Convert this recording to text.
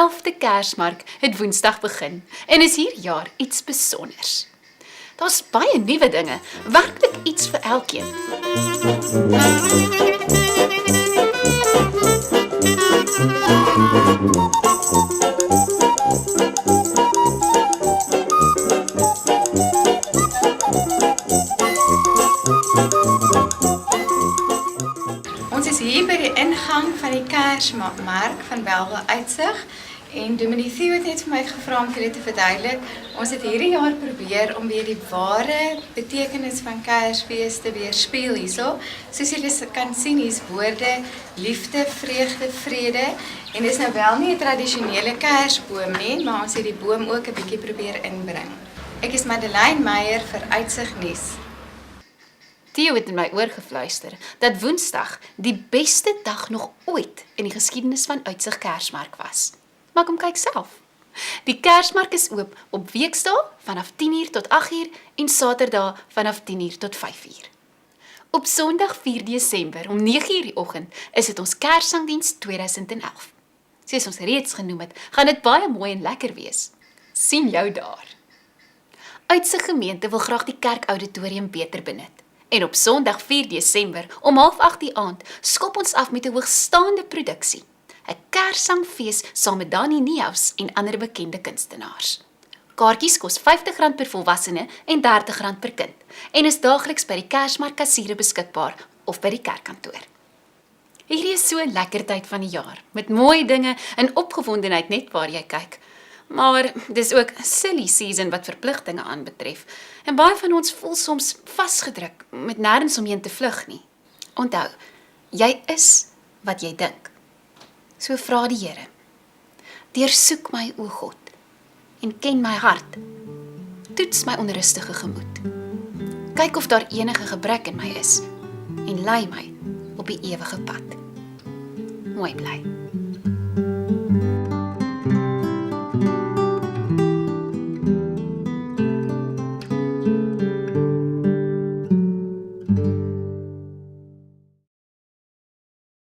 11de Kersmark het Woensdag begin en is hierdjaar iets besonders. Daar's baie nuwe dinge, werklik iets vir elkeen. Ons is hier by die ingang van die Kersmark van Welwe Uitsig en Dominee Theo het net vir my gevra om vir dit te verduidelik. Ons het hierdie jaar probeer om weer die ware betekenis van Kersfees te weerspieël hierso. Soos julle kan sien, hier's woorde liefde, vreugde, vrede en dis nou wel nie 'n tradisionele Kersboom nie, maar ons het die boom ook 'n bietjie probeer inbring. Ek is Madeleine Meyer vir Uitsig Nuus. Theo het in my oor gefluister dat Woensdag die beste dag nog ooit in die geskiedenis van Uitsig Kersmark was. Maar kom kyk self. Die Kersmark is oop op weekdae vanaf 10:00 tot 8:00 en Saterdae vanaf 10:00 tot 5:00. Op Sondag 4 Desember om 9:00 die oggend is dit ons Kerssangdiens 2011. Soos ons reeds genoem het, gaan dit baie mooi en lekker wees. Sien jou daar. Uitsig gemeente wil graag die kerkauditorium beter benut. En op Sondag 4 Desember om 7:30 die aand skop ons af met 'n hoogstaande produksie. 'n Kerssangfees saam met Dani Niehaus en ander bekende kunstenaars. Kaartjies kos R50 per volwassene en R30 per kind en is daagliks by die Kersmark kassiere beskikbaar of by die kerkkantoor. Hierdie is so 'n lekker tyd van die jaar, met mooi dinge en opgewondenheid net waar jy kyk. Maar dis ook silly season wat verpligtinge aanbetref. En baie van ons voel soms vasgedruk met nêrens omheen te vlug nie. Onthou, jy is wat jy dink. So vra die Here. Deursoek my, o God, en ken my hart. Toets my onrustige gemoed. Kyk of daar enige gebrek in my is en lei my op die ewige pad. Mooi bly.